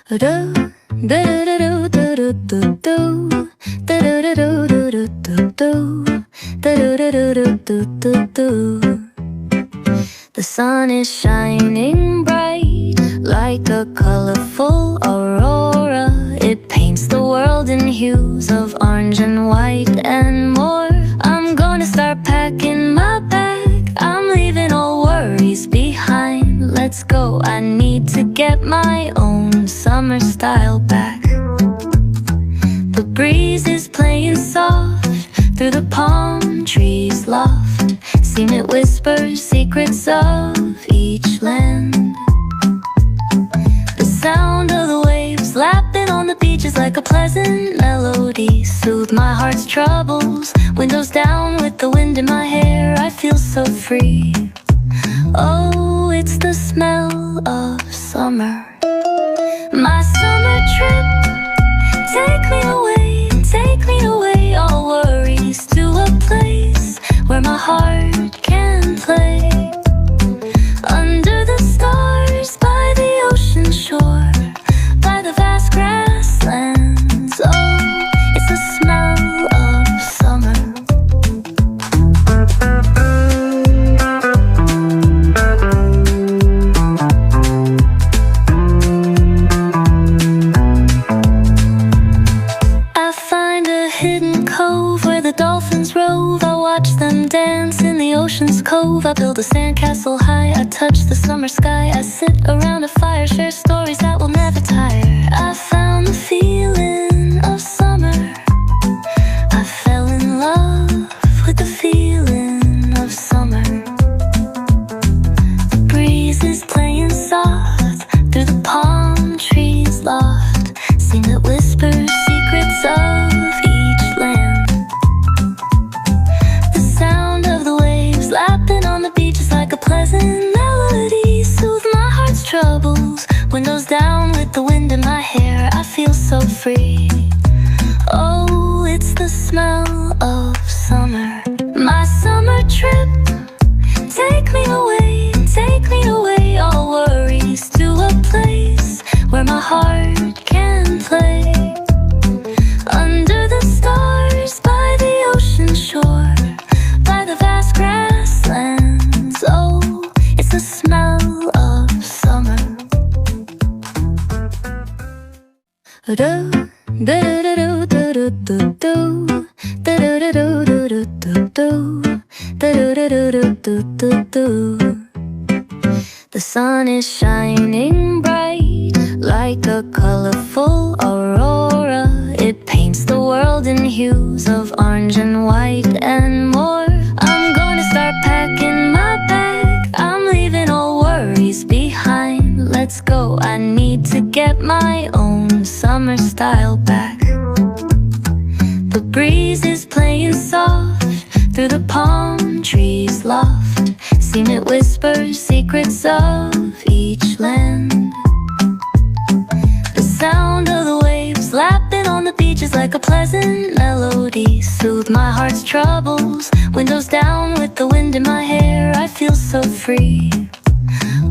The sun is shining bright like a colorful aurora. It paints the world in hues of orange and white and more. I'm gonna start packing my bag. I'm leaving all worries behind. Let's go, I need to get my own summer style back. The breeze is playing soft through the palm trees loft. Seen it whisper secrets of each land. The sound of the waves lapping on the beach is like a pleasant melody. Soothe my heart's troubles. Windows down with the wind in my hair. I feel so free. Oh, it's the smell of summer. My summer trip. Take me away, all worries to a place where my heart can play. Under the stars, by the ocean shore, by the vast grasslands. Oh, it's the smell of summer. I find a hidden cove where the dolphins rove. I watch them dance in the ocean's cove. I build a sandcastle high. I touch the summer sky. I sit around a fire, share stories that will never tire. I found the feeling of summer. I fell in love with the feeling of summer. The breeze is playing soft through the palm trees loft. Sing it whispers secrets of each land. The sound of the waves lapping on the beach is like a pleasant melody. Soothe my heart's troubles. Windows down with the wind in my hair. I feel so free. Oh, it's the smell of summer. My summer trip. Take me away, all worries to a place where my heart can play. Under the stars, by the ocean shore, by the vast grasslands. Oh, it's the smell of summer. The sun is shining bright like a colorful aurora. It paints the world in hues of orange and white and more. I'm gonna start packing my bag. I'm leaving all worries behind. Let's go, I need to get my own summer style back. The breeze is playing soft through the palm trees loft. Seen it whisper secrets of each land. The sound of the waves lapping on the beach is like a pleasant melody. Soothe my heart's troubles. Windows down with the wind in my hair. I feel so free.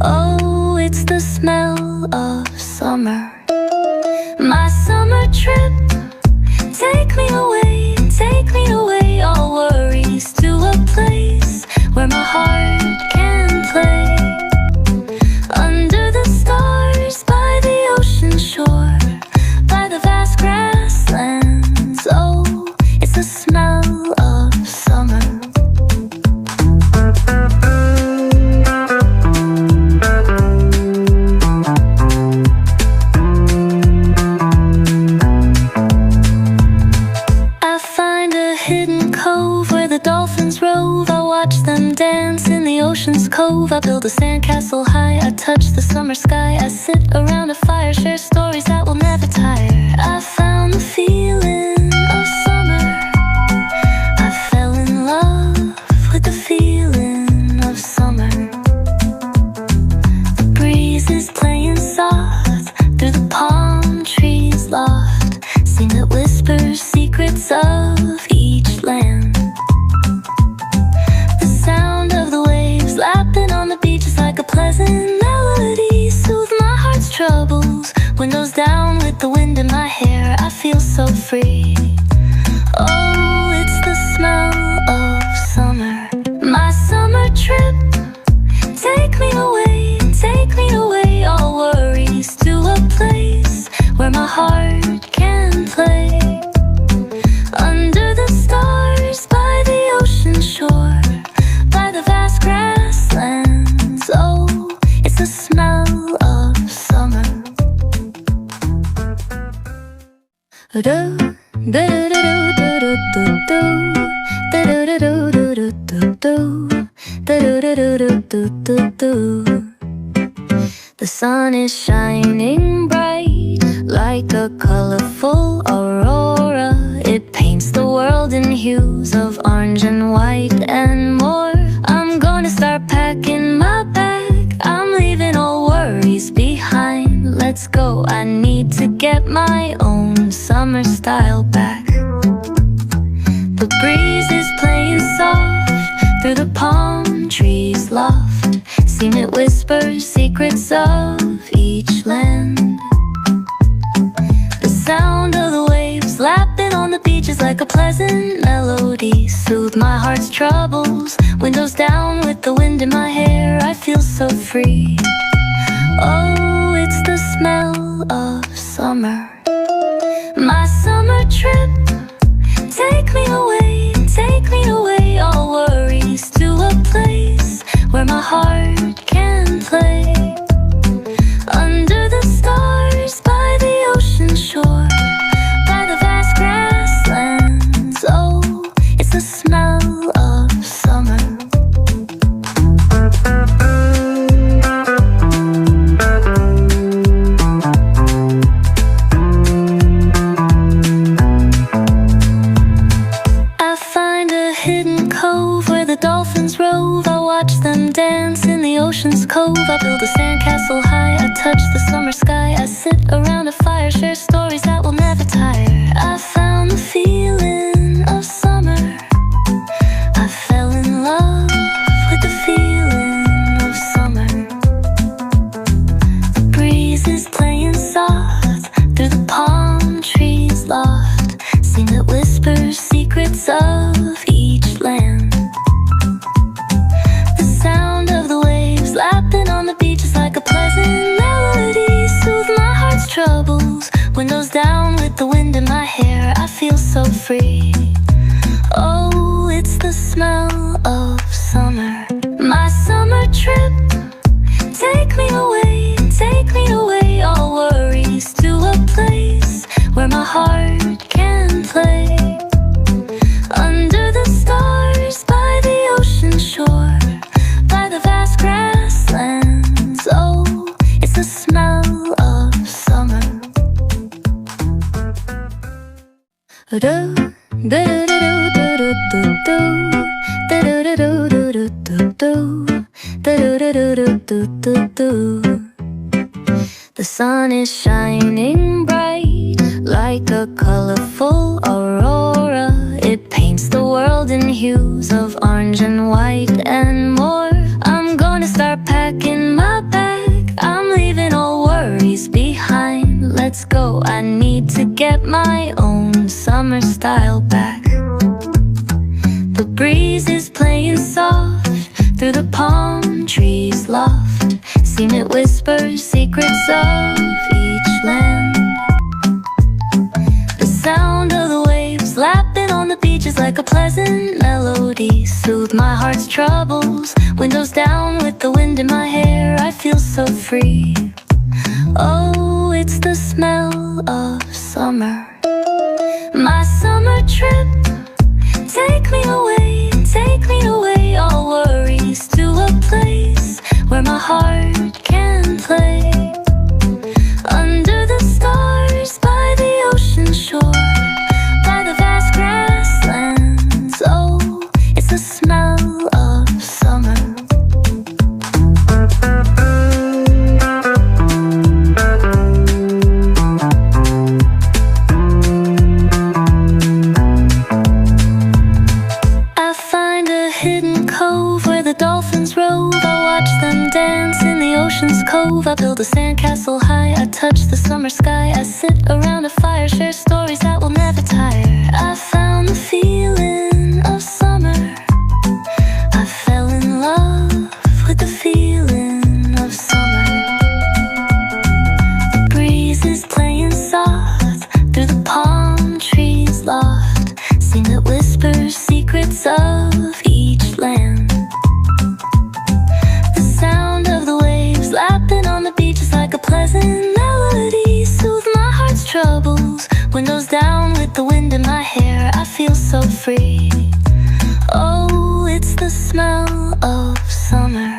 Oh, it's the smell of summer. My summer trip. Take me away, all worries to a place where my heart can play. Under the stars, by the ocean shore, by the vast grasslands. Oh, it's the smell of summer. I find a hidden cove where the dolphins rove. I watch them dance in the ocean's cove. I build a sandcastle high. I touch the summer sky. I sit around a fire, share stories that will never tire. I found the feeling of summer. I fell in love with the feeling of summer. The breeze is playing soft through the palm trees loft. Sing it whispers secrets of each land. The sound of the waves lapping on the beach is like a pleasant melody. Soothe my heart's troubles. Windows down with the wind in my hair, I feel so free. Oh, it's the smell of summer. My summer trip. Take me away, all worries, to a place where my heart can play. Under the stars, by the ocean shore, by the vast grasslands. Oh, it's the smell of summer. The sun is shining bright like a colorful aurora. It paints the world in hues of orange and white and more. I'm gonna start packing my bag. I'm leaving all worries behind. Let's go, I need to get my own summer style back. The breeze is playing soft through the palm trees loft. Seen it whisper secrets of each land. The sound of the waves lapping on the beach is like a pleasant melody. Soothe my heart's troubles. Windows down with the wind in my hair, I feel so free. Oh, it's the smell of summer. My summer trip. Take me away, all worries, to a place where my heart can play. Under the stars, by the ocean shore, by the vast grasslands. Oh, it's the smell of summer. Dolphins rove, I watch them dance in the ocean's cove. I build a sandcastle high, I touch the summer sky. I sit around a fire, share stories that will never tire. I found the feeling of summer. I fell in love with the feeling of summer. The breeze is playing soft through the palm trees loft. Sing it whispers secrets of each land. Lapping on the beach is like a pleasant melody. Soothe my heart's troubles. Windows down with the wind in my hair, I feel so free. Oh, it's the smell of summer. My summer trip. Take me away, all worries, to a place where my heart can play. Under the stars, by the ocean shore, by the vast grasslands. Oh, it's the smell of summer. The sun is shining bright like a colorful aurora. It paints the world in hues of orange and white and more. I'm gonna start packing my bag. I'm leaving all worries behind. Let's go, I need to get my own summer style back. The breeze is playing soft through the palm trees loft. Seen it whisper secrets of each land. The sound of the waves lapping on the beach is like a pleasant melody. Soothe my heart's troubles. Windows down with the wind in my hair, I feel so free. Oh, it's the smell of summer. My summer trip. Take me away, all worries, to a place where my heart can play. Under the stars, by the ocean shore, by the vast grasslands. Oh, it's the smell of summer. I find a hidden cove where the dolphins rove. I watch them dance in the ocean's cove. I build a sand sky, I sit around a fire, share stories that will never tire. I found the feeling of summer. I fell in love with the feeling of summer. The breeze is playing soft through the palm trees loft, sing that whispers secrets of each land. The sound of the waves lapping on the beach is like a pleasant melody, soothe my heart's troubles. Windows down with the wind in my hair, I feel so free. Oh, it's the smell of summer.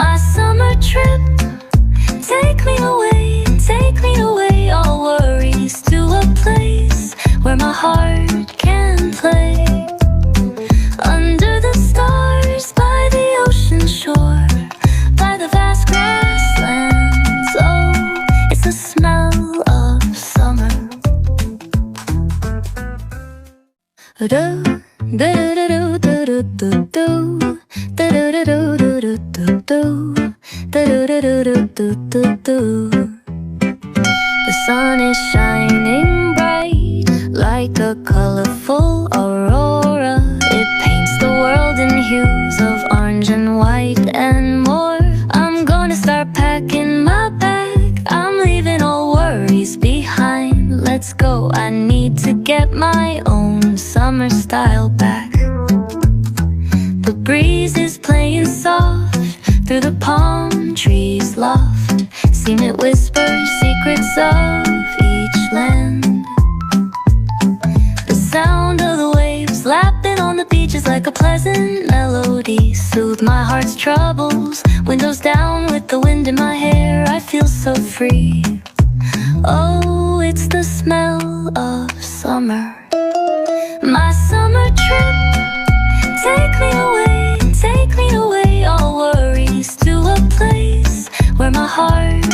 My summer trip, take me away, all worries, to a place where my heart can play. Under the stars, by the ocean shore, by the vast grasslands. Oh, it's the smell of summer. The sun is shining bright like a colorful aurora. It paints the world in hues of orange and white and more. I'm gonna start packing my bag, I'm leaving all worries behind. Let's go, I need to get my own summer style back. The breeze is playing soft through the palm trees loft, seen it whisper secrets of each land. The sound of the waves lapping on the beach is like a pleasant melody, soothe my heart's troubles. Windows down with the wind in my hair, I feel so free. Oh, it's the smell of summer. My summer trip, take me away, all worries, to a place where my heart